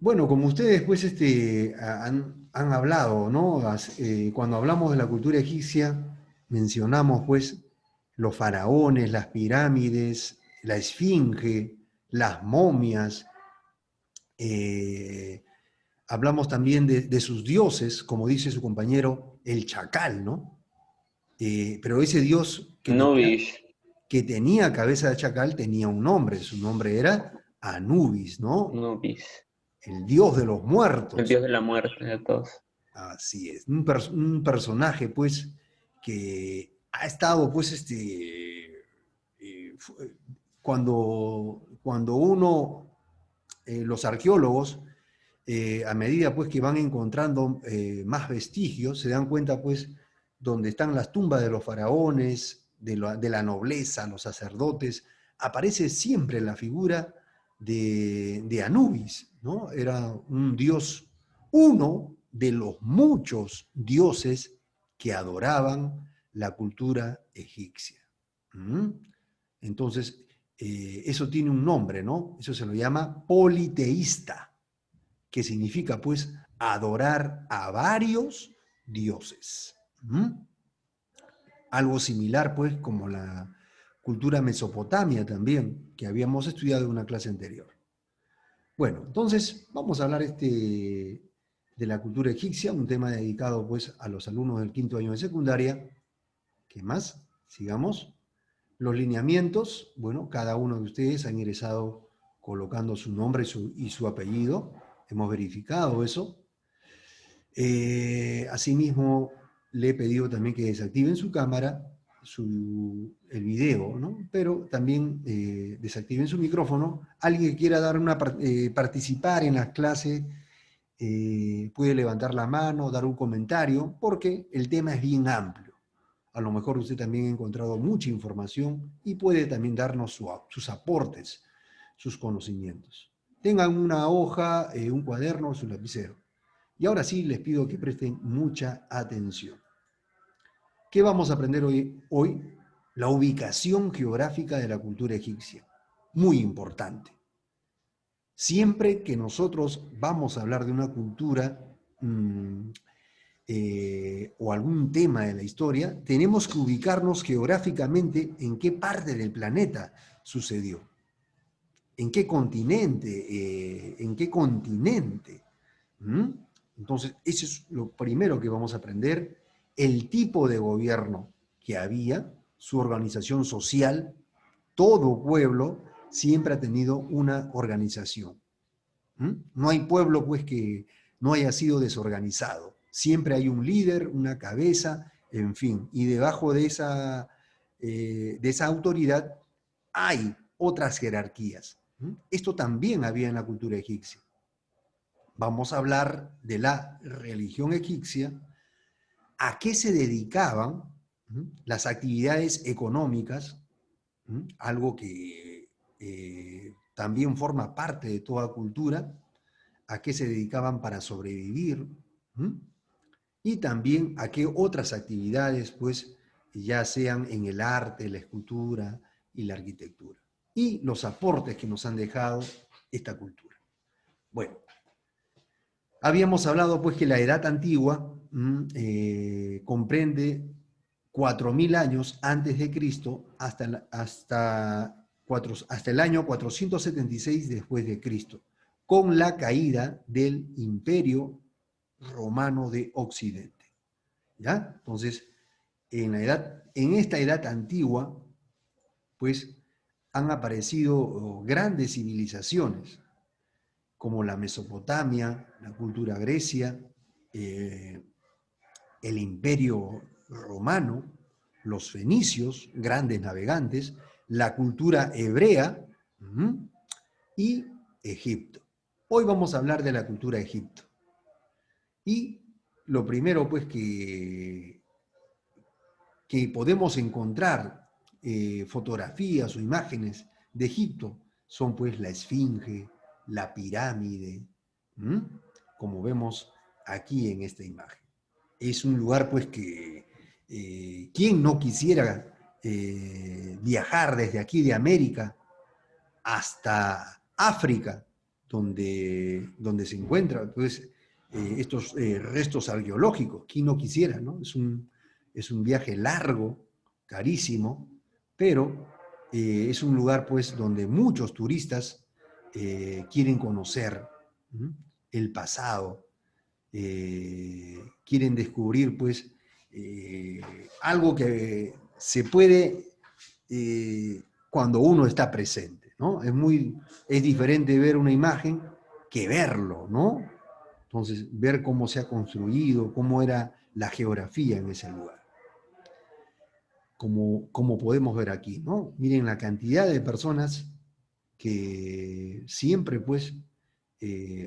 Bueno, como ustedes pues han hablado, ¿no? Cuando hablamos de la cultura egipcia, mencionamos pues los faraones, las pirámides, la esfinge, las momias, eh, hablamos también de sus dioses, como dice su compañero, el chacal, ¿no? Pero ese dios Nubis, que tenía cabeza de chacal tenía un nombre, su nombre era Anubis, ¿no? Nubis, El dios de los el muertos. dios de la muerte de todos. Así es, un personaje pues que ha estado pues cuando uno, los arqueólogos, a medida pues que van encontrando más vestigios, se dan cuenta pues donde están las tumbas de los faraones, de la nobleza, los sacerdotes, aparece siempre la figura de Anubis, ¿no? Era un dios, uno de los muchos dioses que adoraban la cultura egipcia. ¿Mm? Entonces, eso tiene un nombre, ¿no? Eso se lo llama politeísta, que significa pues adorar a varios dioses. ¿Mm? Algo similar pues como la cultura mesopotamia también, que habíamos estudiado en una clase anterior. Bueno, entonces vamos a hablar de la cultura egipcia, un tema dedicado pues a los alumnos del quinto año de secundaria. ¿Qué más? Sigamos. Los lineamientos, bueno, cada uno de ustedes ha ingresado colocando su nombre y su apellido. Hemos verificado eso. Asimismo, le he pedido también que desactiven su cámara, el video, ¿no? Pero también desactiven su micrófono. Alguien que quiera participar en las clases puede levantar la mano, dar un comentario, porque el tema es bien amplio. A lo mejor usted también ha encontrado mucha información y puede también darnos sus aportes, sus conocimientos. Tengan una hoja, un cuaderno, su lapicero. Y ahora sí les pido que presten mucha atención. ¿Qué vamos a aprender hoy? La ubicación geográfica de la cultura egipcia. Muy importante. Siempre que nosotros vamos a hablar de una cultura o algún tema de la historia, tenemos que ubicarnos geográficamente en qué parte del planeta sucedió, en qué continente, en qué continente. ¿Mm? Entonces, eso es lo primero que vamos a aprender, el tipo de gobierno que había, su organización social. Todo pueblo siempre ha tenido una organización. ¿Mm? No hay pueblo pues que no haya sido desorganizado. Siempre hay un líder, una cabeza, en fin. Y debajo de esa autoridad hay otras jerarquías. ¿Mm? Esto también había en la cultura egipcia. Vamos a hablar de la religión egipcia, a qué se dedicaban las actividades económicas, algo que también forma parte de toda cultura, a qué se dedicaban para sobrevivir, y también a qué otras actividades, pues, ya sean en el arte, la escultura y la arquitectura, y los aportes que nos han dejado esta cultura. Bueno, habíamos hablado pues que la edad antigua comprende 4.000 años antes de Cristo hasta el año 476 después de Cristo, con la caída del Imperio Romano de Occidente. ¿Ya? Entonces, en esta edad antigua, pues han aparecido grandes civilizaciones como la Mesopotamia, la cultura grecia, eh, el imperio romano, los fenicios, grandes navegantes, la cultura hebrea y Egipto. Hoy vamos a hablar de la cultura de Egipto. Y lo primero pues que podemos encontrar fotografías o imágenes de Egipto son pues la esfinge, la pirámide, ¿m? Como vemos aquí en esta imagen. Es un lugar pues que ¿quién no quisiera viajar desde aquí de América hasta África donde se encuentran pues, estos restos arqueológicos. ¿Quién no quisiera, no? Es un viaje largo, carísimo, pero es un lugar pues, donde muchos turistas quieren conocer el pasado, quieren descubrir pues, algo que se puede cuando uno está presente, ¿no? Es diferente ver una imagen que verlo, ¿no? Entonces, ver cómo se ha construido, cómo era la geografía en ese lugar. Como podemos ver aquí, ¿no? Miren la cantidad de personas que siempre, pues,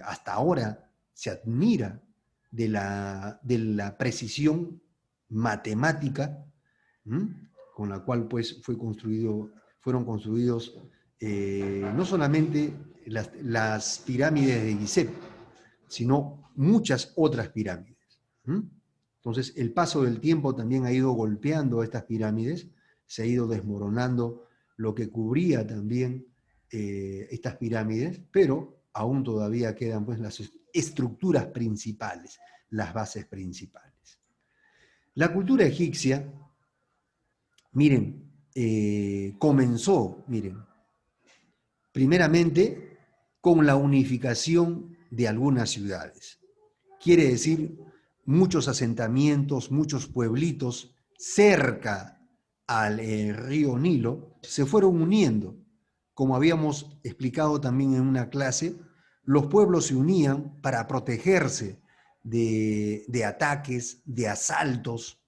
hasta ahora se admira de la precisión matemática, ¿m? Con la cual, pues, fueron construidos no solamente las pirámides de Gizeh, sino muchas otras pirámides. Entonces, el paso del tiempo también ha ido golpeando estas pirámides, se ha ido desmoronando lo que cubría también estas pirámides, pero aún todavía quedan pues, las estructuras principales, las bases principales. La cultura egipcia, miren, comenzó, miren, primeramente con la unificación de algunas ciudades. Quiere decir, muchos asentamientos, muchos pueblitos cerca al río Nilo se fueron uniendo. Como habíamos explicado también en una clase, los pueblos se unían para protegerse de ataques, de asaltos.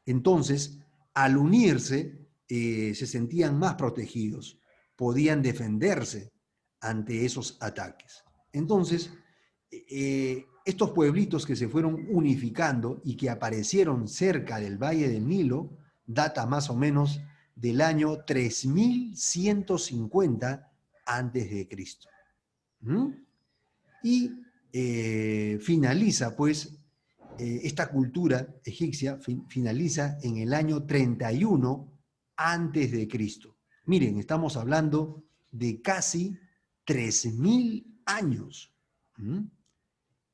Entonces, al unirse, se sentían más protegidos, podían defenderse ante esos ataques. Entonces, estos pueblitos que se fueron unificando y que aparecieron cerca del Valle del Nilo, data más o menos del año 3150 antes de Cristo. Y finaliza, pues, esta cultura egipcia finaliza en el año 31 antes de Cristo. Miren, estamos hablando de casi 3000 años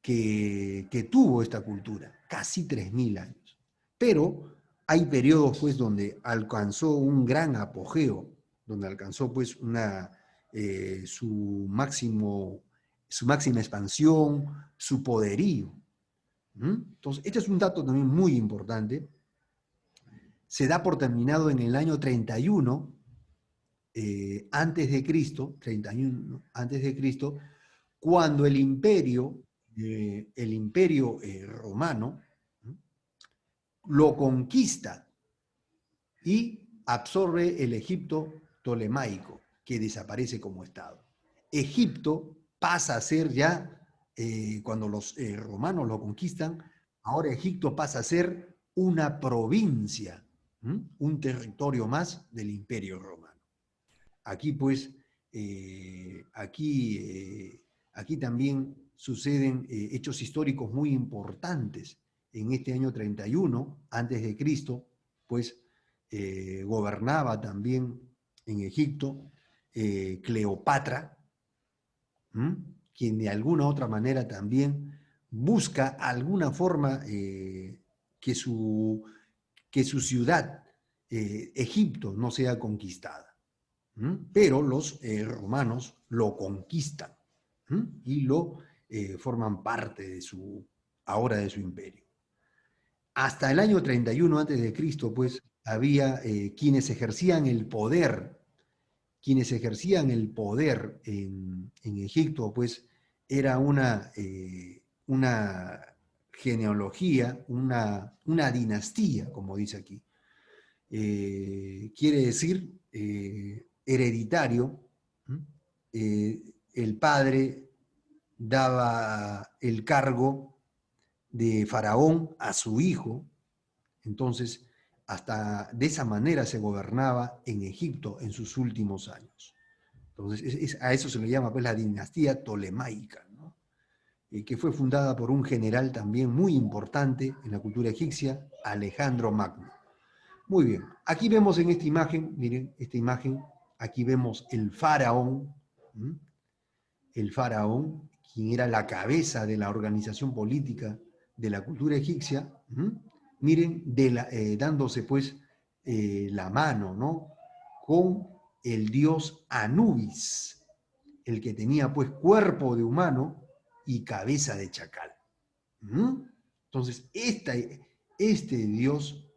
que tuvo esta cultura, casi 3000 años. Pero hay periodos pues donde alcanzó un gran apogeo, donde alcanzó pues su máxima expansión, su poderío. Entonces, este es un dato también muy importante. Se da por terminado en el año 31 antes de Cristo, 31 antes de Cristo, cuando el imperio romano lo conquista y absorbe el Egipto tolemaico, que desaparece como estado. Egipto pasa a ser ya, cuando los romanos lo conquistan, ahora Egipto pasa a ser una provincia, un territorio más del Imperio Romano. Aquí pues, aquí también suceden hechos históricos muy importantes. En este año 31 antes de Cristo, pues gobernaba también en Egipto Cleopatra, quien de alguna otra manera también busca alguna forma que su ciudad, Egipto, no sea conquistada. Pero los romanos lo conquistan y lo forman parte ahora de su imperio. Hasta el año 31 antes de Cristo, pues, había quienes ejercían el poder. Quienes ejercían el poder en Egipto, pues, era una genealogía, una dinastía, como dice aquí. Quiere decir hereditario. El padre daba el cargo de faraón a su hijo, entonces hasta de esa manera se gobernaba en Egipto en sus últimos años. Entonces a eso se le llama pues la dinastía tolemaica, ¿no? Que fue fundada por un general también muy importante en la cultura egipcia, Alejandro Magno. Muy bien, aquí vemos en esta imagen, miren, esta imagen, aquí vemos el faraón, el faraón, quien era la cabeza de la organización política de la cultura egipcia, miren, dándose pues la mano, ¿no? Con el dios Anubis, el que tenía pues cuerpo de humano y cabeza de chacal. Entonces, este dios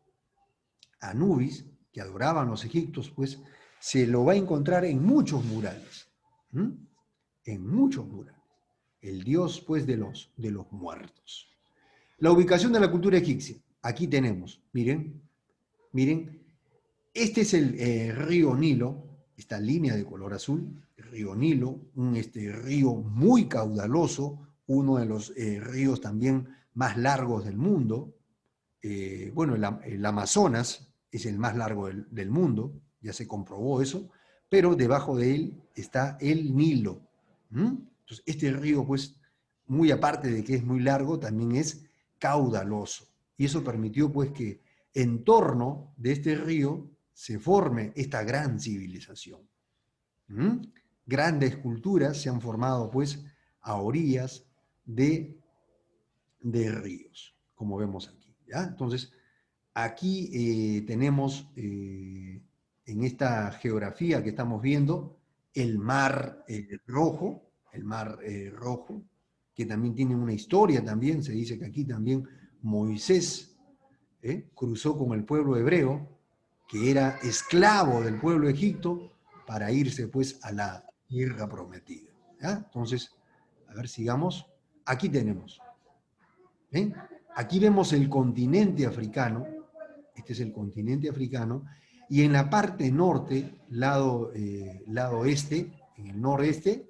Anubis, que adoraban los egipcios, pues se lo va a encontrar en muchos murales. En muchos murales. El dios, pues, de los muertos. La ubicación de la cultura egipcia. Aquí tenemos, miren, miren, este es el río Nilo, esta línea de color azul, el río Nilo, un río muy caudaloso, uno de los ríos también más largos del mundo. Bueno, el Amazonas es el más largo del mundo, ya se comprobó eso, pero debajo de él está el Nilo. Entonces, este río, pues, muy aparte de que es muy largo, también es caudaloso. Y eso permitió, pues, que en torno de este río se forme esta gran civilización. Grandes culturas se han formado, pues, a orillas de ríos, como vemos aquí. ¿Ya? Entonces, aquí tenemos en esta geografía que estamos viendo el mar Rojo, que también tiene una historia también, se dice que aquí también Moisés cruzó con el pueblo hebreo, que era esclavo del pueblo de Egipto, para irse pues a la tierra prometida. ¿Ya? Entonces, a ver, sigamos. Aquí tenemos. ¿Ven? Aquí vemos el continente africano, este es el continente africano, y en la parte norte, lado este, en el noreste,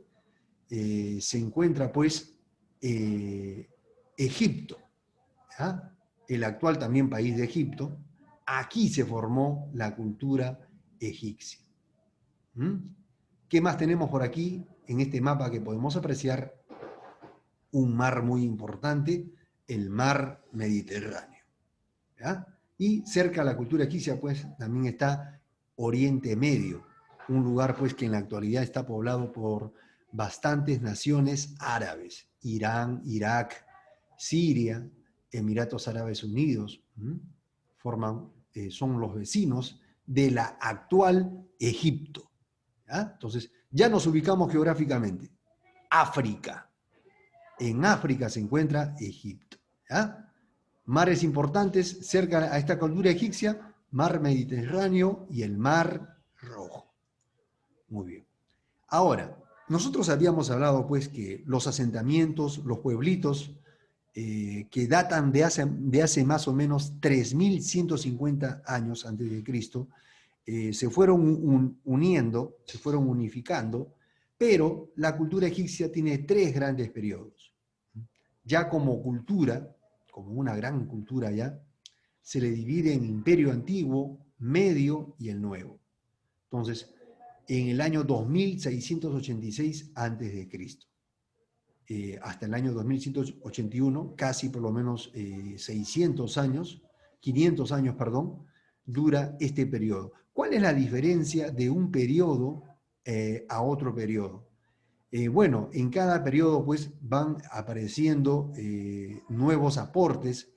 se encuentra pues Egipto, ¿ya? El actual también país de Egipto. Aquí se formó la cultura egipcia. ¿Qué más tenemos por aquí en este mapa que podemos apreciar? Un mar muy importante, el mar Mediterráneo. ¿Ya? Y cerca de la cultura egipcia, pues, también está Oriente Medio, un lugar, pues, que en la actualidad está poblado por bastantes naciones árabes, Irán, Irak, Siria, Emiratos Árabes Unidos, son los vecinos de la actual Egipto. ¿Ya? Entonces, ya nos ubicamos geográficamente. África. En África se encuentra Egipto. ¿Ya? Mares importantes cerca a esta cultura egipcia, mar Mediterráneo y el mar Rojo. Muy bien. Ahora, nosotros habíamos hablado pues que los asentamientos, los pueblitos, que datan de hace más o menos 3.150 años antes de Cristo, se fueron uniendo, se fueron unificando, pero la cultura egipcia tiene tres grandes periodos. Ya como cultura, como una gran cultura ya, se le divide en Imperio Antiguo, Medio y el Nuevo. Entonces, en el año 2686 a.C., hasta el año 2181, casi por lo menos 600 años, 500 años, perdón, dura este periodo. ¿Cuál es la diferencia de un periodo a otro periodo? Bueno, en cada periodo pues van apareciendo nuevos aportes.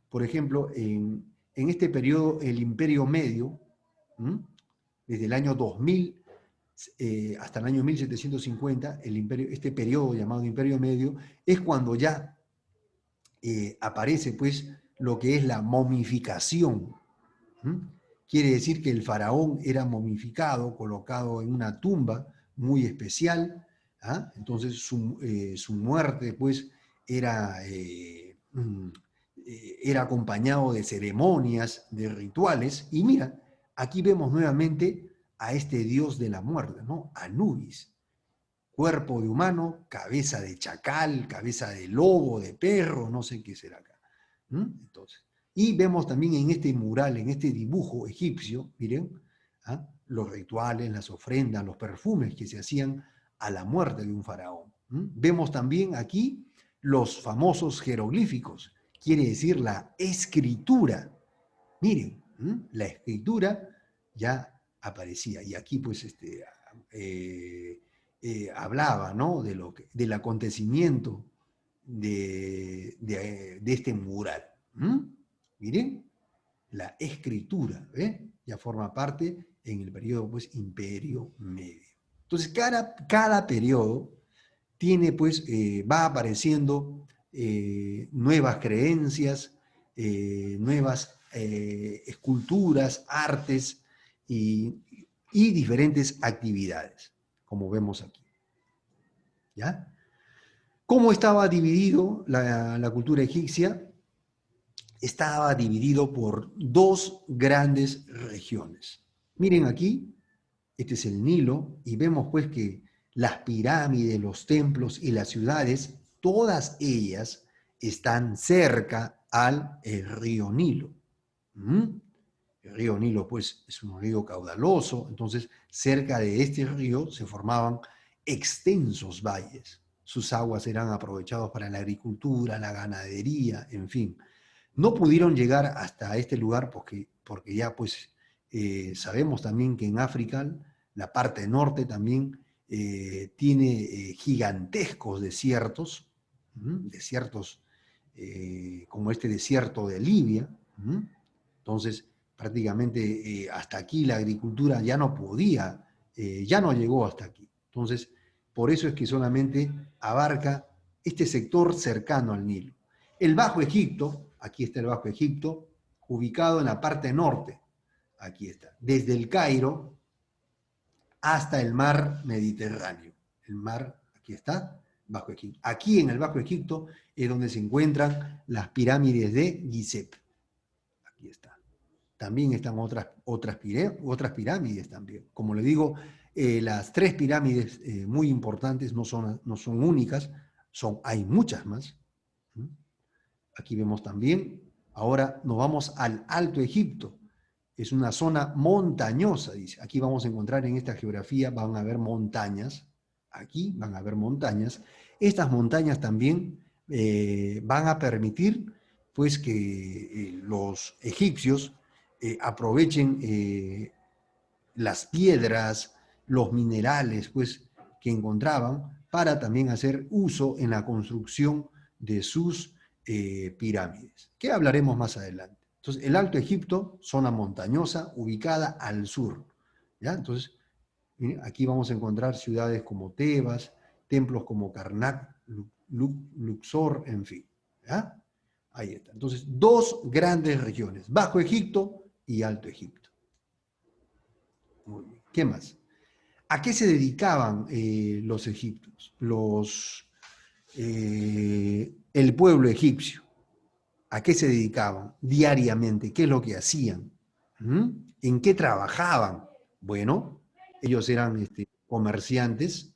Por ejemplo, en este periodo el Imperio Medio, desde el año 2000 hasta el año 1750, este periodo llamado Imperio Medio, es cuando ya aparece pues lo que es la momificación. Quiere decir que el faraón era momificado, colocado en una tumba muy especial. Entonces su muerte pues era acompañado de ceremonias, de rituales. Y mira, aquí vemos nuevamente a este dios de la muerte, ¿no? Anubis. Cuerpo de humano, cabeza de chacal, cabeza de lobo, de perro, no sé qué será acá. Entonces, y vemos también en este mural, en este dibujo egipcio, miren, los rituales, las ofrendas, los perfumes que se hacían a la muerte de un faraón. Vemos también aquí los famosos jeroglíficos, quiere decir la escritura. Miren, la escritura ya aparecía. Y aquí pues hablaba, ¿no? Del acontecimiento de este mural. ¿Mm? Miren, la escritura, ya forma parte en el periodo, pues, Imperio Medio. Entonces, cada periodo tiene, pues, va apareciendo nuevas creencias, nuevas esculturas, artes y diferentes actividades, como vemos aquí. ¿Ya? ¿Cómo estaba dividido la cultura egipcia? Estaba dividido por dos grandes regiones. Miren aquí, este es el Nilo, y vemos pues que las pirámides, los templos y las ciudades, todas ellas están cerca al río Nilo. ¿Mm? El río Nilo pues es un río caudaloso, entonces cerca de este río se formaban extensos valles. Sus aguas eran aprovechadas para la agricultura, la ganadería, en fin. No pudieron llegar hasta este lugar porque ya pues sabemos también que en África, la parte norte también tiene gigantescos desiertos, desiertos como este desierto de Libia. Entonces, prácticamente hasta aquí la agricultura ya no podía, ya no llegó hasta aquí. Entonces, por eso es que solamente abarca este sector cercano al Nilo. El Bajo Egipto, aquí está el Bajo Egipto, ubicado en la parte norte, aquí está, desde el Cairo hasta el mar Mediterráneo. El mar, aquí está, Bajo Egipto. Aquí en el Bajo Egipto es donde se encuentran las pirámides de Gizeh. Aquí está. También están otras pirámides también. Como le digo, las tres pirámides muy importantes no son únicas, hay muchas más. Aquí vemos también, ahora nos vamos al Alto Egipto. Es una zona montañosa, dice. Aquí vamos a encontrar en esta geografía, van a haber montañas. Aquí van a haber montañas. Estas montañas también van a permitir pues que los egipcios aprovechen las piedras, los minerales pues que encontraban para también hacer uso en la construcción de sus pirámides, que hablaremos más adelante. Entonces, el Alto Egipto, zona montañosa, ubicada al sur. ¿Ya? Entonces, aquí vamos a encontrar ciudades como Tebas, templos como Karnak, Luxor, en fin. ¿Ya? Ahí está. Entonces, dos grandes regiones, Bajo Egipto y Alto Egipto. Muy bien. ¿Qué más? ¿A qué se dedicaban los egipcios? El pueblo egipcio. ¿A qué se dedicaban diariamente? ¿Qué es lo que hacían? ¿En qué trabajaban? Bueno, ellos eran comerciantes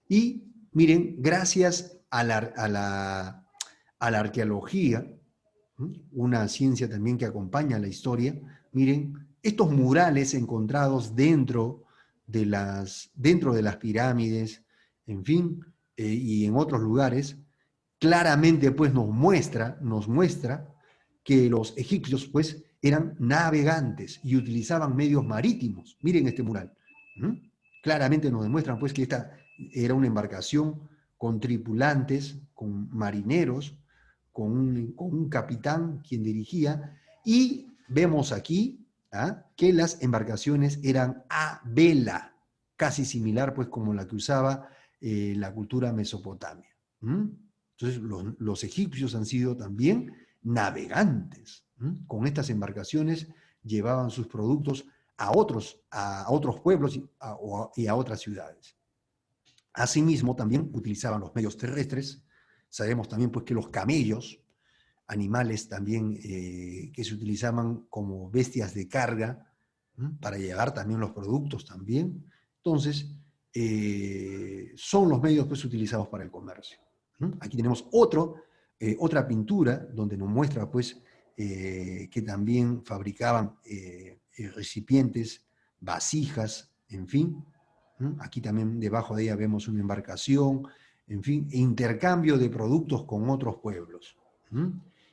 y miren, gracias a la arqueología, una ciencia también que acompaña la historia, miren, estos murales encontrados dentro de las pirámides, en fin, y en otros lugares, claramente pues nos muestra que los egipcios pues eran navegantes y utilizaban medios marítimos. Miren este mural. Claramente nos demuestran pues que esta era una embarcación con tripulantes, con marineros, con un capitán quien dirigía, y vemos aquí que las embarcaciones eran a vela, casi similar pues como la que usaba la cultura mesopotamia. Entonces los egipcios han sido también navegantes. Con estas embarcaciones llevaban sus productos a otros pueblos y a otras ciudades. Asimismo, también utilizaban los medios terrestres. Sabemos también pues, que los camellos, animales también que se utilizaban como bestias de carga para llevar también los productos también. Entonces, son los medios pues, utilizados para el comercio. Aquí tenemos otra pintura donde nos muestra pues, que también fabricaban recipientes, vasijas, en fin. Aquí también debajo de ella vemos una embarcación, en fin, e intercambio de productos con otros pueblos.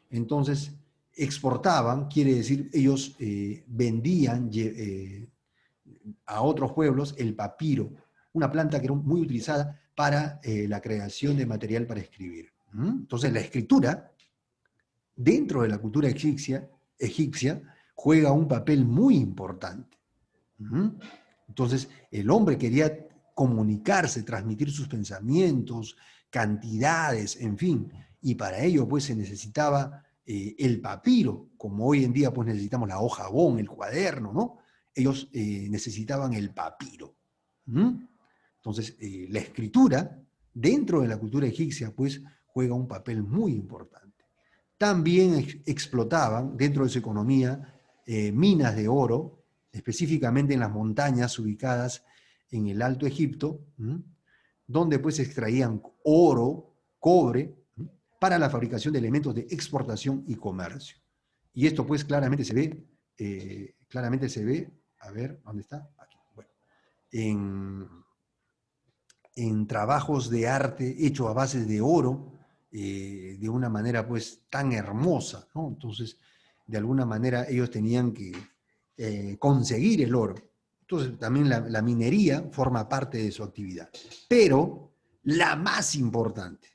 Entonces, exportaban, quiere decir, ellos vendían a otros pueblos el papiro, una planta que era muy utilizada para la creación de material para escribir. Entonces la escritura, dentro de la cultura egipcia juega un papel muy importante. Entonces el hombre quería comunicarse, transmitir sus pensamientos, cantidades, en fin, y para ello pues se necesitaba el papiro, como hoy en día pues necesitamos la hoja bond, el cuaderno, ¿no? Ellos necesitaban el papiro. Entonces la escritura dentro de la cultura egipcia pues juega un papel muy importante. También explotaban dentro de su economía minas de oro, específicamente en las montañas ubicadas en el Alto Egipto, donde pues extraían oro, cobre, para la fabricación de elementos de exportación y comercio. Y esto pues claramente se ve, a ver, ¿dónde está? Aquí, bueno, en trabajos de arte hechos a base de oro, de una manera pues tan hermosa, ¿no? Entonces, de alguna manera ellos tenían que conseguir el oro. Entonces, también la minería forma parte de su actividad. Pero la más importante,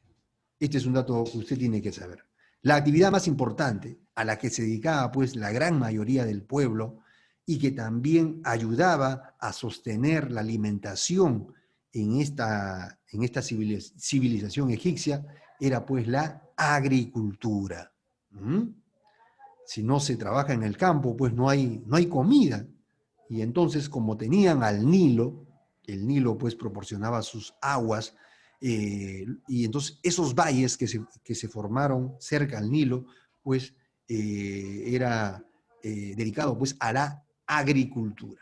este es un dato que usted tiene que saber, la actividad más importante a la que se dedicaba pues la gran mayoría del pueblo y que también ayudaba a sostener la alimentación en esta civilización egipcia era pues la agricultura. Si no se trabaja en el campo, pues no hay comida. Y entonces, como tenían al Nilo, el Nilo pues proporcionaba sus aguas, y entonces esos valles que se formaron cerca al Nilo, pues era dedicado pues a la agricultura.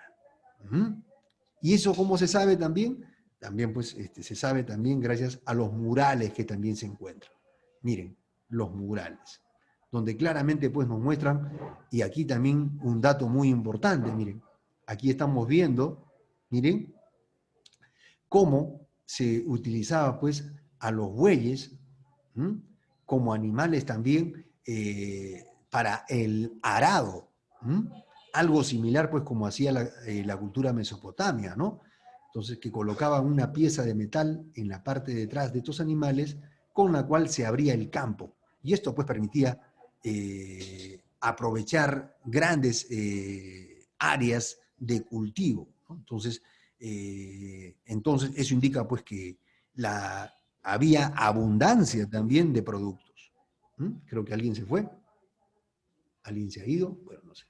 ¿Y eso cómo se sabe también? También pues se sabe también gracias a los murales que también se encuentran. Miren, los murales, donde claramente pues nos muestran, y aquí también un dato muy importante, miren, aquí estamos viendo, miren, cómo se utilizaba pues a los bueyes como animales también para el arado. Algo similar pues como hacía la cultura mesopotamia, ¿no? Entonces que colocaban una pieza de metal en la parte de atrás de estos animales con la cual se abría el campo. Y esto pues permitía aprovechar grandes áreas de cultivo, ¿no? Entonces eso indica pues que había abundancia también de productos. Creo que alguien se fue. ¿Alguien se ha ido? Bueno, no sé.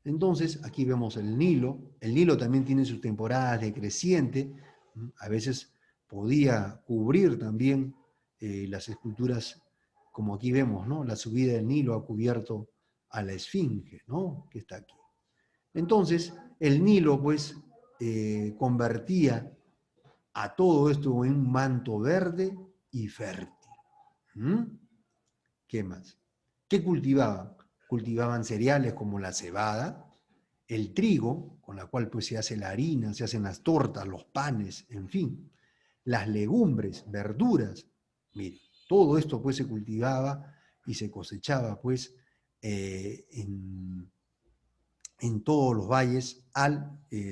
Entonces, aquí vemos el Nilo. El Nilo también tiene sus temporadas de creciente. A veces podía cubrir también las esculturas, como aquí vemos, ¿no? La subida del Nilo ha cubierto a la Esfinge, ¿no? Que está aquí. Entonces, el Nilo, pues, convertía a todo esto en un manto verde y fértil. ¿Qué más? ¿Qué cultivaban? Cultivaban cereales como la cebada, el trigo, con la cual pues se hace la harina, se hacen las tortas, los panes, en fin. Las legumbres, verduras. Mire, todo esto pues se cultivaba y se cosechaba pues en todos los valles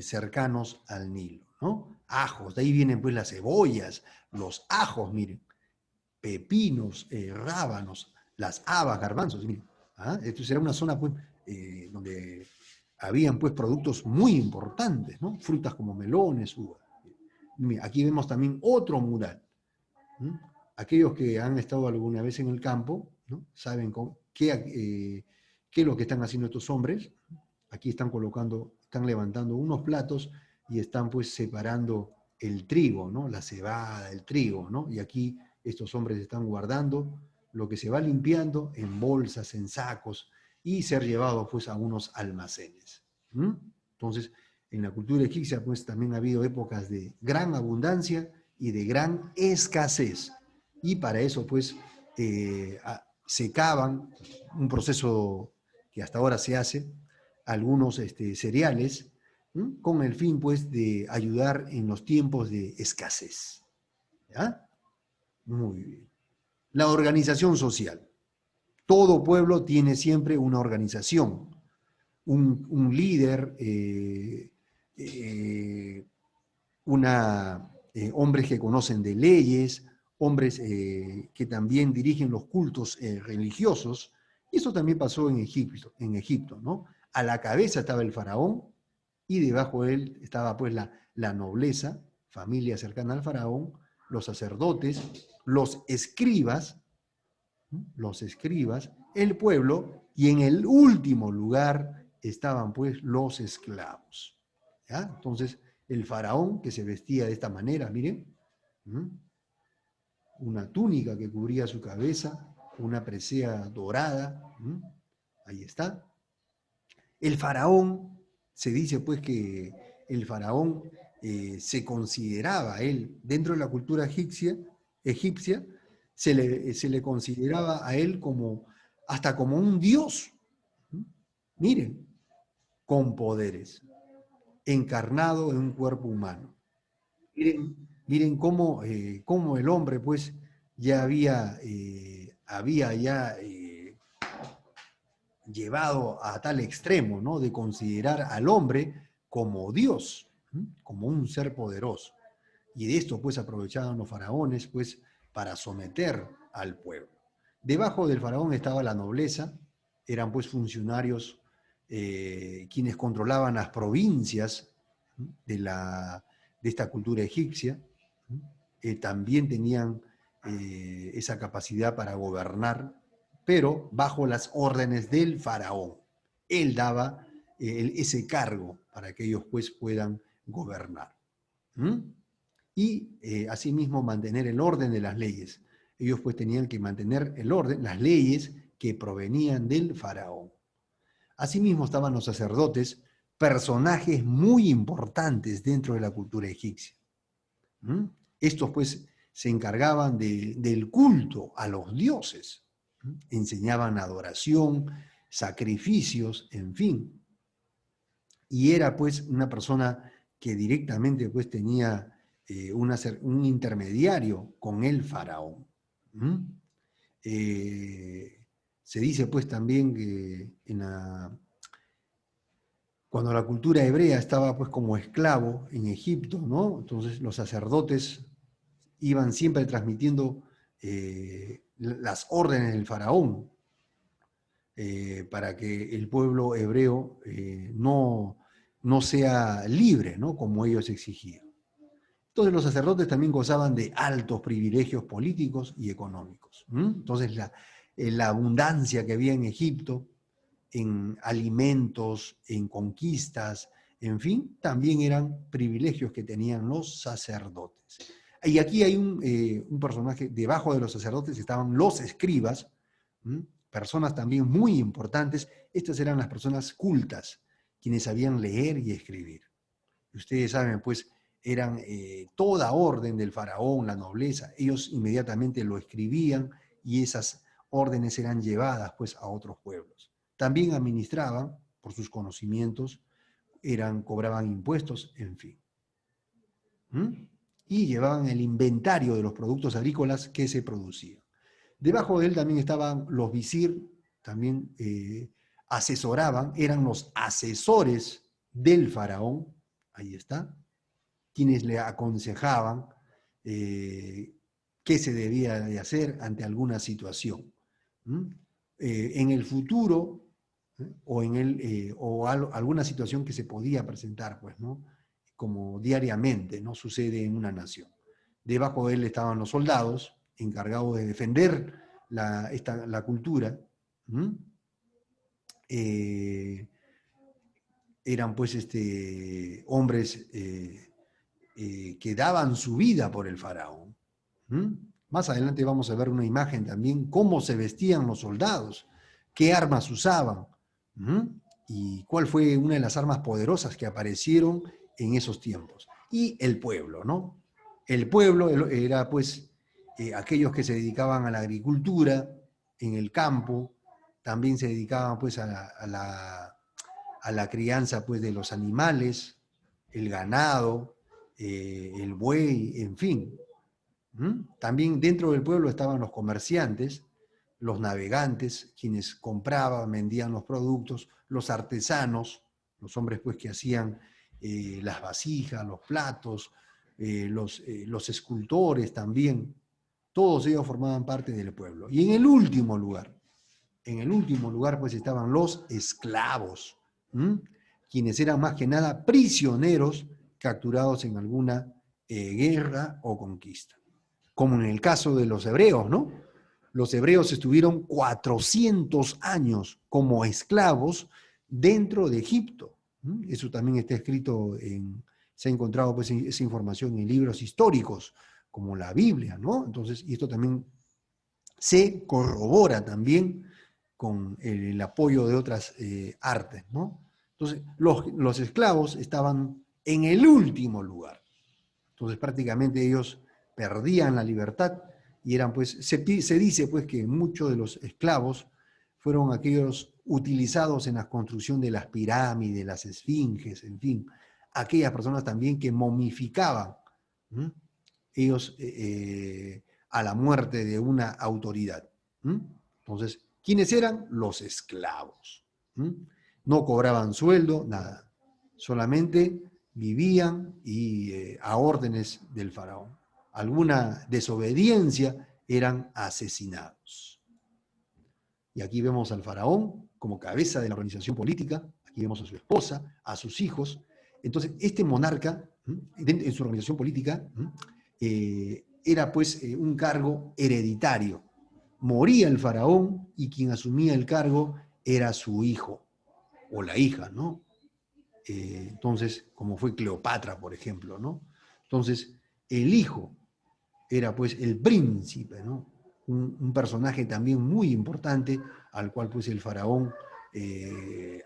cercanos al Nilo, ¿no? Ajos, de ahí vienen pues las cebollas, los ajos, miren, pepinos, rábanos, las habas, garbanzos, miren. Esto era una zona pues, donde habían pues productos muy importantes, ¿no? Frutas como melones, uvas. Aquí vemos también otro mural. Aquellos que han estado alguna vez en el campo, ¿no? Saben qué es lo que están haciendo estos hombres. Aquí están levantando unos platos y están pues separando el trigo, ¿no? La cebada, el trigo, ¿no? Y aquí estos hombres están guardando lo que se va limpiando en bolsas, en sacos y ser llevado pues a unos almacenes. Entonces, en la cultura egipcia pues también ha habido épocas de gran abundancia y de gran escasez. Y para eso pues secaban, un proceso que hasta ahora se hace, algunos cereales, con el fin pues de ayudar en los tiempos de escasez. ¿Ya? Muy bien. La organización social. Todo pueblo tiene siempre una organización, un líder, una hombres que conocen de leyes, hombres que también dirigen los cultos religiosos. Y eso también pasó en Egipto, ¿no? A la cabeza estaba el faraón y debajo de él estaba pues la nobleza, familia cercana al faraón, los sacerdotes, los escribas, el pueblo, y en el último lugar estaban pues los esclavos. ¿Ya? Entonces, el faraón que se vestía de esta manera, miren, una túnica que cubría su cabeza, una presea dorada, ahí está. El faraón, se dice pues que el faraón se consideraba él, dentro de la cultura egipcia se le consideraba a él como, hasta como un dios. Miren, con poderes, encarnado en un cuerpo humano. Miren cómo el hombre pues ya había ya llevado a tal extremo, ¿no? De considerar al hombre como Dios, como un ser poderoso. Y de esto pues aprovechaban los faraones pues para someter al pueblo. Debajo del faraón estaba la nobleza, eran pues funcionarios quienes controlaban las provincias de esta cultura egipcia, también tenían esa capacidad para gobernar, pero bajo las órdenes del faraón. Él daba ese cargo para que ellos pues puedan gobernar. Y asimismo mantener el orden de las leyes. Ellos pues tenían que mantener el orden, las leyes que provenían del faraón. Asimismo estaban los sacerdotes, personajes muy importantes dentro de la cultura egipcia. Estos pues se encargaban del culto a los dioses, enseñaban adoración, sacrificios, en fin. Y era pues una persona que directamente pues tenía un intermediario con el faraón. Se dice pues también que cuando la cultura hebrea estaba pues como esclavo en Egipto, ¿no? Entonces los sacerdotes iban siempre transmitiendo las órdenes del faraón para que el pueblo hebreo no sea libre, ¿no? Como ellos exigían. Entonces los sacerdotes también gozaban de altos privilegios políticos y económicos. Entonces la abundancia que había en Egipto, en alimentos, en conquistas, en fin, también eran privilegios que tenían los sacerdotes. Y aquí hay un personaje, debajo de los sacerdotes estaban los escribas, personas también muy importantes. Estas eran las personas cultas, quienes sabían leer y escribir. Ustedes saben, pues, eran toda orden del faraón, la nobleza, ellos inmediatamente lo escribían y esas órdenes eran llevadas, pues, a otros pueblos. También administraban, por sus conocimientos, cobraban impuestos, en fin. Y llevaban el inventario de los productos agrícolas que se producían. Debajo de él también estaban los visir, también asesoraban, eran los asesores del faraón, ahí está, quienes le aconsejaban qué se debía de hacer ante alguna situación. En el futuro, o alguna situación que se podía presentar, pues, ¿no? Como diariamente, ¿no? Sucede en una nación. Debajo de él estaban los soldados, encargados de defender la cultura. Eran pues hombres que daban su vida por el faraón. Más adelante vamos a ver una imagen también, cómo se vestían los soldados, qué armas usaban, y cuál fue una de las armas poderosas que aparecieron en esos tiempos. Y el pueblo, ¿no? El pueblo era pues aquellos que se dedicaban a la agricultura, en el campo, también se dedicaban pues a la crianza pues de los animales, el ganado, el buey, en fin. También dentro del pueblo estaban los comerciantes, los navegantes, quienes compraban, vendían los productos, los artesanos, los hombres pues que hacían las vasijas, los platos, los escultores también, todos ellos formaban parte del pueblo. Y en el último lugar pues estaban los esclavos, ¿m? Quienes eran más que nada prisioneros capturados en alguna guerra o conquista. Como en el caso de los hebreos, ¿no? Los hebreos estuvieron 400 años como esclavos dentro de Egipto. Eso también está escrito se ha encontrado pues esa información en libros históricos, como la Biblia, ¿no? Entonces, y esto también se corrobora también con el apoyo de otras artes, ¿no? Entonces, los esclavos estaban en el último lugar. Entonces, prácticamente ellos perdían la libertad y eran, pues, se dice, pues, que muchos de los esclavos fueron aquellos utilizados en la construcción de las pirámides, las esfinges, en fin, aquellas personas también que momificaban, ¿m? Ellos a la muerte de una autoridad. Entonces, ¿quiénes eran? Los esclavos. No cobraban sueldo, nada. Solamente vivían a órdenes del faraón. Alguna desobediencia eran asesinados. Y aquí vemos al faraón como cabeza de la organización política, aquí vemos a su esposa, a sus hijos. Entonces, este monarca, en su organización política, era pues un cargo hereditario. Moría el faraón y quien asumía el cargo era su hijo o la hija, ¿no? Entonces, como fue Cleopatra, por ejemplo, ¿no? Entonces, el hijo era pues el príncipe, ¿no? Un personaje también muy importante al cual pues el faraón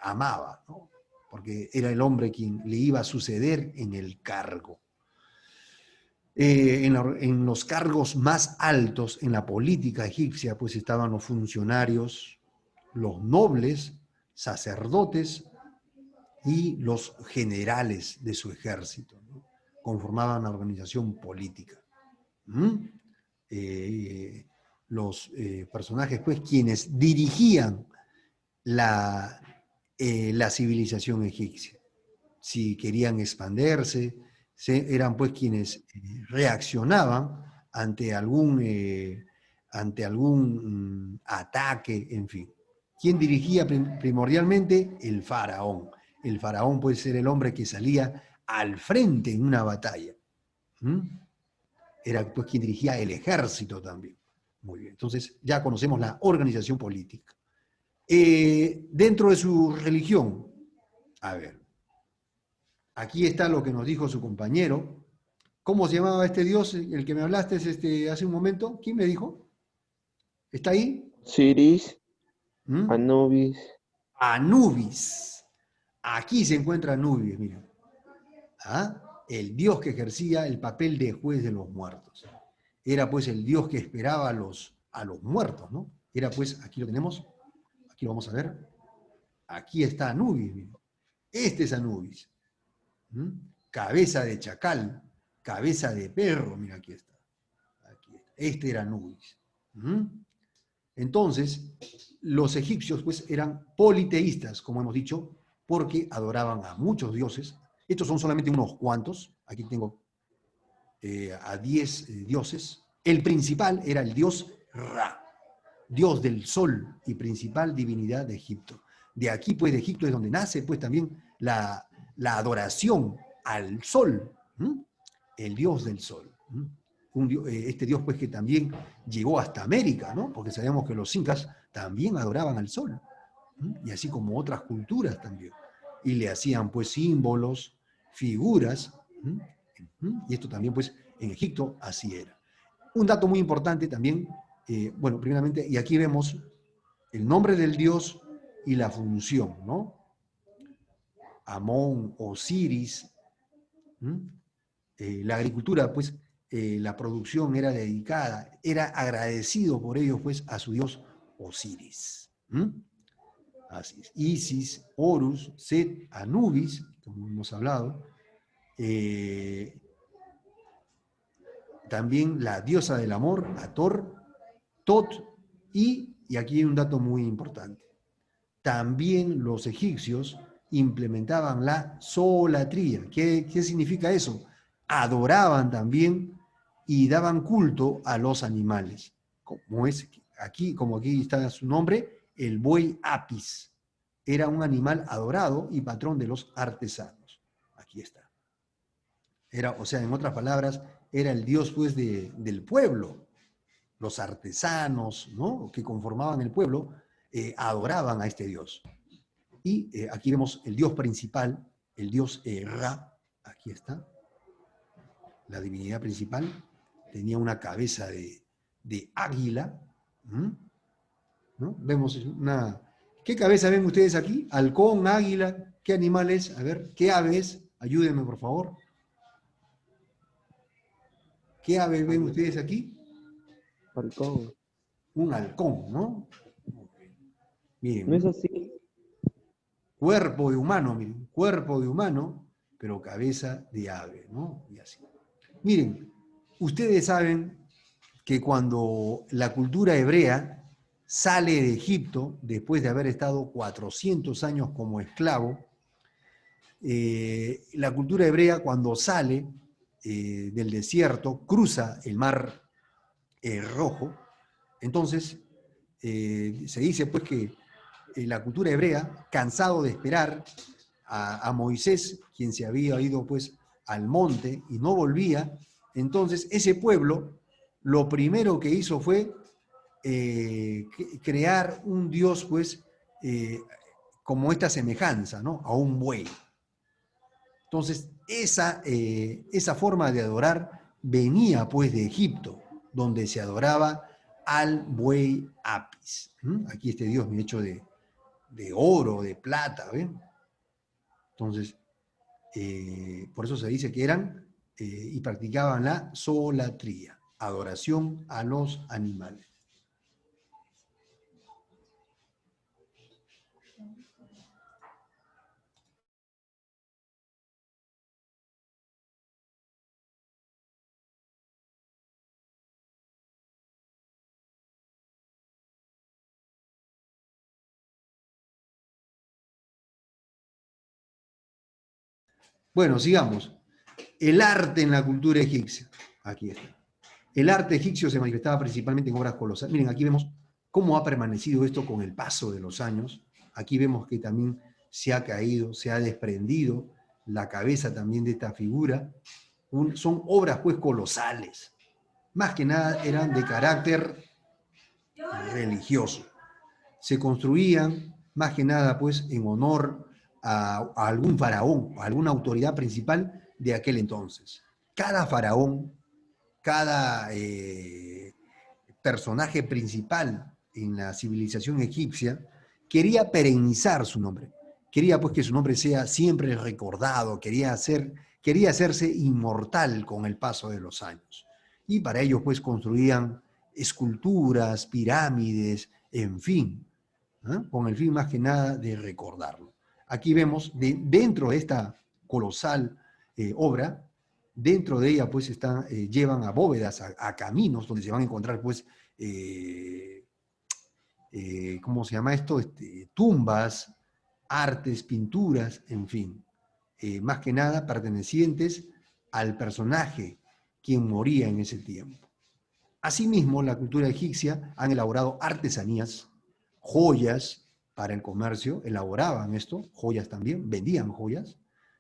amaba, ¿no? Porque era el hombre quien le iba a suceder en el cargo. En los cargos más altos en la política egipcia pues estaban los funcionarios, los nobles, sacerdotes y los generales de su ejército, ¿no? Conformaban la organización política. Los personajes, pues, quienes dirigían la civilización egipcia. Si querían expandirse, eran pues quienes reaccionaban ante algún ataque, en fin. ¿Quién dirigía primordialmente? El faraón. El faraón puede ser el hombre que salía al frente en una batalla. Era pues quien dirigía el ejército también. Muy bien, entonces ya conocemos la organización política. Dentro de su religión, a ver, aquí está lo que nos dijo su compañero. ¿Cómo se llamaba este dios, el que me hablaste hace un momento? ¿Quién me dijo? ¿Está ahí? Osiris, ¿Mm? Anubis. Anubis. Aquí se encuentra Anubis, miren. ¿Ah? El dios que ejercía el papel de juez de los muertos. Era pues el dios que esperaba a los muertos, ¿no? Era pues, aquí lo tenemos, aquí lo vamos a ver. Aquí está Anubis, miren. Este es Anubis. Cabeza de chacal, cabeza de perro, mira, aquí está. Aquí está. Este era Anubis. Entonces, los egipcios pues eran politeístas, como hemos dicho, porque adoraban a muchos dioses. Estos son solamente unos cuantos. Aquí tengo a 10 dioses. El principal era el dios Ra, dios del sol y principal divinidad de Egipto. De aquí, pues, de Egipto es donde nace, pues, también la adoración al sol, el dios del sol. Este dios, pues, que también llegó hasta América, ¿no? Porque sabemos que los incas también adoraban al sol, y así como otras culturas también. Y le hacían, pues, símbolos, figuras, y esto también, pues, en Egipto así era. Un dato muy importante también, bueno, primeramente, y aquí vemos el nombre del dios y la función, ¿no? Amón, Osiris, la agricultura, pues, la producción era dedicada, era agradecido por ellos, pues, a su dios Osiris. Así es. Isis, Horus, Set, Anubis, como hemos hablado, también la diosa del amor, Hathor, Tot, y aquí hay un dato muy importante. También los egipcios implementaban la solatría. ¿Qué significa eso? adoraban también y daban culto a los animales, como aquí está su nombre, el buey Apis. Era un animal adorado y patrón de los artesanos. Aquí está. Era, o sea, en otras palabras, era el dios pues del pueblo. Los artesanos, ¿no?, que conformaban el pueblo, adoraban a este dios. Y aquí vemos el dios principal, el dios Ra, aquí está, la divinidad principal, tenía una cabeza de águila, ¿no? Vemos una... ¿Qué cabeza ven ustedes aquí? Halcón, águila, ¿qué animal es? A ver, ¿qué ave es? Ayúdenme, por favor. ¿Qué ave ven ustedes aquí? Halcón. Un halcón, ¿no? ¿No es Miren, así? cuerpo de humano, miren, cuerpo de humano, pero cabeza de ave, ¿no? Y así. Miren, ustedes saben que cuando la cultura hebrea sale de Egipto, después de haber estado 400 años como esclavo, la cultura hebrea cuando sale del desierto, cruza el mar Rojo, entonces se dice pues que la cultura hebrea, cansado de esperar a Moisés, quien se había ido pues al monte y no volvía, entonces ese pueblo lo primero que hizo fue crear un dios pues como esta semejanza, ¿no?, a un buey. Entonces esa forma de adorar venía pues de Egipto, donde se adoraba al buey Apis. Aquí este dios hecho de oro, de plata, ¿ven? Entonces, por eso se dice que eran y practicaban la solatría, adoración a los animales. Bueno, sigamos. El arte en la cultura egipcia. Aquí está. El arte egipcio se manifestaba principalmente en obras colosales. Miren, aquí vemos cómo ha permanecido esto con el paso de los años. Aquí vemos que también se ha caído, se ha desprendido la cabeza también de esta figura. Son obras pues colosales. Más que nada eran de carácter religioso. Se construían más que nada pues en honor a algún faraón, a alguna autoridad principal de aquel entonces. Cada faraón, cada personaje principal en la civilización egipcia quería perennizar su nombre. Quería pues que su nombre sea siempre recordado, quería hacerse inmortal con el paso de los años. Y para ello pues construían esculturas, pirámides, en fin, ¿eh?, con el fin más que nada de recordarlo. Aquí vemos dentro de esta colosal obra, dentro de ella pues llevan a bóvedas, a caminos donde se van a encontrar pues, ¿cómo se llama esto? Tumbas, artes, pinturas, en fin, más que nada pertenecientes al personaje quien moría en ese tiempo. Asimismo, la cultura egipcia han elaborado artesanías, joyas para el comercio, elaboraban esto, joyas también, vendían joyas.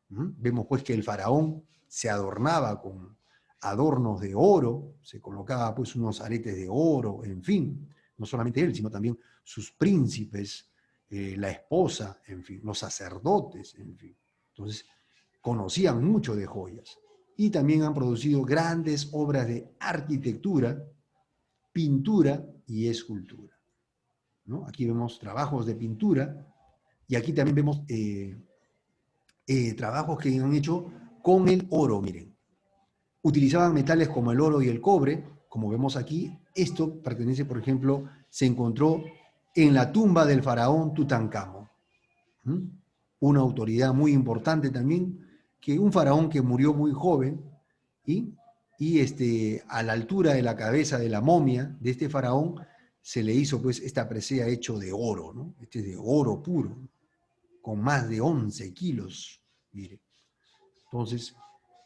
Vemos pues que el faraón se adornaba con adornos de oro, se colocaba pues unos aretes de oro, en fin, no solamente él, sino también sus príncipes, la esposa, en fin, los sacerdotes, en fin. Entonces, conocían mucho de joyas. Y también han producido grandes obras de arquitectura, pintura y escultura, ¿no? Aquí vemos trabajos de pintura y aquí también vemos trabajos que han hecho con el oro, miren. Utilizaban metales como el oro y el cobre, como vemos aquí. Esto pertenece, por ejemplo, se encontró en la tumba del faraón Tutankamón. Una autoridad muy importante también, que un faraón que murió muy joven y a la altura de la cabeza de la momia de este faraón se le hizo pues esta presea hecho de oro, ¿no? Este es de oro puro, con más de 11 kilos, mire. Entonces,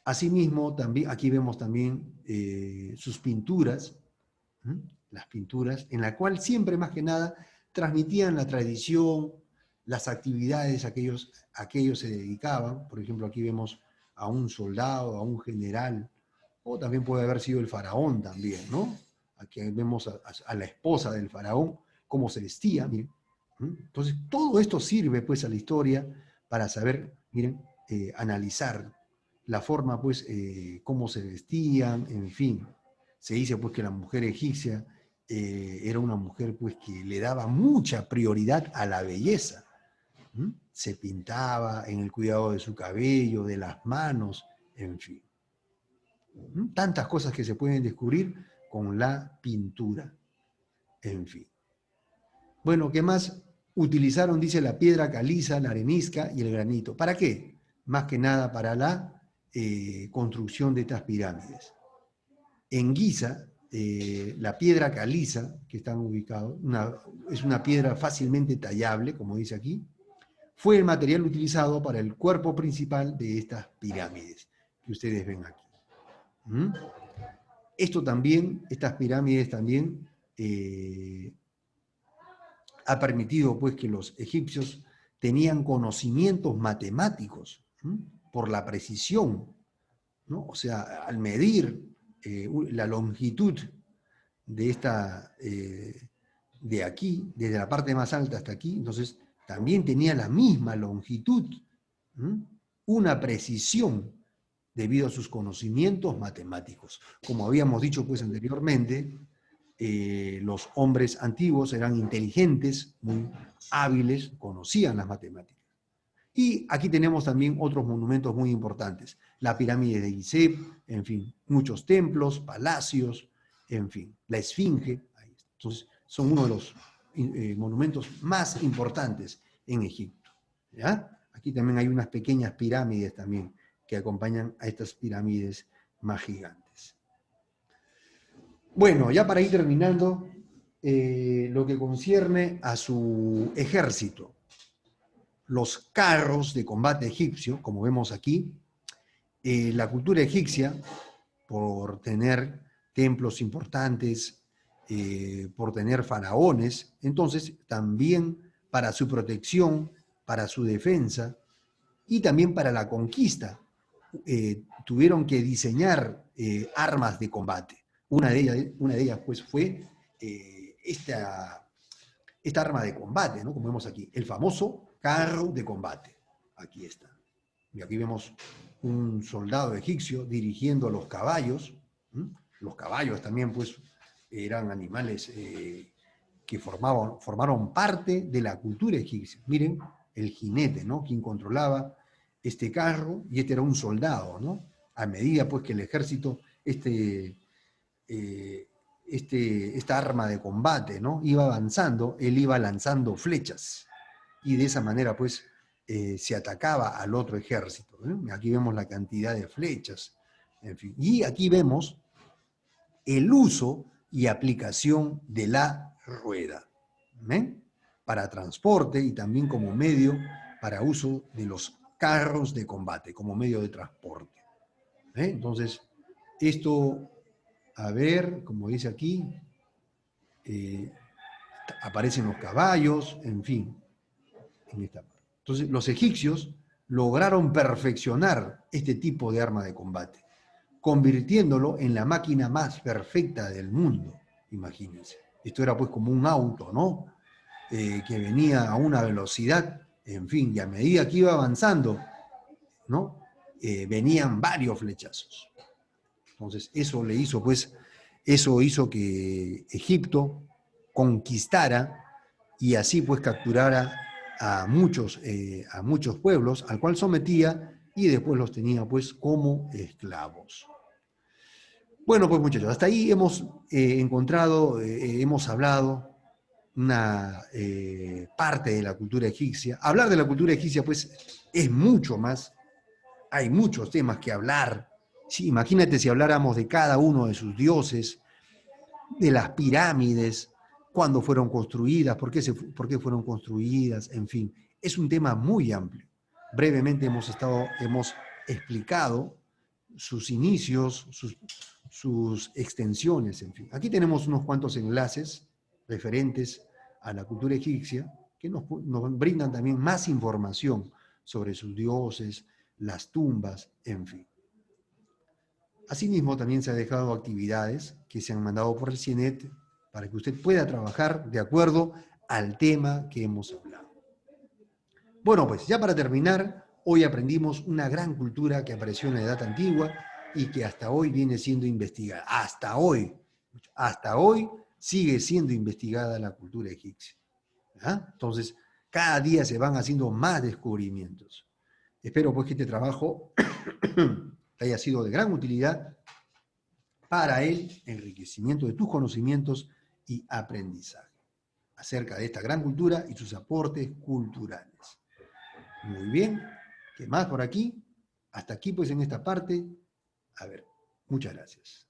Asimismo, también, aquí vemos también sus pinturas, las pinturas, en la cual siempre más que nada transmitían la tradición, las actividades a que ellos se dedicaban. Por ejemplo, aquí vemos a un soldado, a un general, o también puede haber sido el faraón también, ¿no? Aquí vemos a la esposa del faraón, cómo se vestía, miren. Entonces, todo esto sirve pues a la historia para saber, miren, analizar la forma, pues, cómo se vestían, en fin. Se dice pues que la mujer egipcia era una mujer pues que le daba mucha prioridad a la belleza. Se pintaba en el cuidado de su cabello, de las manos, en fin. Tantas cosas que se pueden descubrir con la pintura, en fin. Bueno, ¿qué más? Utilizaron, dice, la piedra caliza, la arenisca y el granito. ¿Para qué? Más que nada para la construcción de estas pirámides. En Giza, la piedra caliza, que están ubicados, es una piedra fácilmente tallable, como dice aquí, fue el material utilizado para el cuerpo principal de estas pirámides que ustedes ven aquí. Esto también, estas pirámides también ha permitido pues que los egipcios tenían conocimientos matemáticos por la precisión, ¿no? O sea, al medir la longitud de esta, de aquí, desde la parte más alta hasta aquí, entonces también tenía la misma longitud, una precisión debido a sus conocimientos matemáticos. Como habíamos dicho pues anteriormente, los hombres antiguos eran inteligentes, muy hábiles, conocían las matemáticas. Y aquí tenemos también otros monumentos muy importantes. La pirámide de Gizeh, en fin, muchos templos, palacios, en fin, la Esfinge. Entonces, son uno de los monumentos más importantes en Egipto. ¿Ya? Aquí también hay unas pequeñas pirámides también que acompañan a estas pirámides más gigantes. Bueno, ya para ir terminando, lo que concierne a su ejército. Los carros de combate egipcio, como vemos aquí, la cultura egipcia, por tener templos importantes, por tener faraones, entonces también para su protección, para su defensa y también para la conquista, tuvieron que diseñar armas de combate. Una de ellas pues, fue esta arma de combate, ¿no? Como vemos aquí, el famoso carro de combate. Aquí está. Y aquí vemos un soldado egipcio dirigiendo a los caballos. Los caballos también, pues, eran animales que formaron parte de la cultura egipcia. Miren, el jinete, ¿no? Quien controlaba este carro, y este era un soldado, ¿no? A medida, pues, que el ejército, esta arma de combate, ¿no? Iba avanzando, él iba lanzando flechas, y de esa manera, pues, se atacaba al otro ejército. Aquí vemos la cantidad de flechas, en fin. Y aquí vemos el uso y aplicación de la rueda, ¿ven? Para transporte y también como medio para uso de los carros de combate, como medio de transporte. Entonces, esto, a ver, como dice aquí, aparecen los caballos, en fin, en esta parte. Entonces, los egipcios lograron perfeccionar este tipo de arma de combate, convirtiéndolo en la máquina más perfecta del mundo, imagínense. Esto era pues como un auto, ¿no? Que venía a una velocidad, en fin, y a medida que iba avanzando, ¿no? Venían varios flechazos. Entonces, eso hizo que Egipto conquistara y así pues capturara a muchos pueblos, al cual sometía y después los tenía pues como esclavos. Bueno, pues muchachos, hasta ahí hemos encontrado, hemos hablado una parte de la cultura egipcia. Hablar de la cultura egipcia pues es mucho más, hay muchos temas que hablar. Sí, imagínate si habláramos de cada uno de sus dioses, de las pirámides, cuándo fueron construidas, por qué fueron construidas, en fin. Es un tema muy amplio. Brevemente hemos explicado sus inicios, sus extensiones, en fin. Aquí tenemos unos cuantos enlaces referentes a la cultura egipcia que nos brindan también más información sobre sus dioses, las tumbas, en fin. Asimismo, también se han dejado actividades que se han mandado por el CIENET para que usted pueda trabajar de acuerdo al tema que hemos hablado. Bueno, pues ya para terminar, hoy aprendimos una gran cultura que apareció en la Edad Antigua y que hasta hoy viene siendo investigada. Hasta hoy sigue siendo investigada la cultura egipcia. ¿Ah? Entonces, cada día se van haciendo más descubrimientos. Espero pues que este trabajo haya sido de gran utilidad para el enriquecimiento de tus conocimientos y aprendizaje acerca de esta gran cultura y sus aportes culturales. Muy bien, ¿qué más por aquí? Hasta aquí pues en esta parte. A ver, muchas gracias.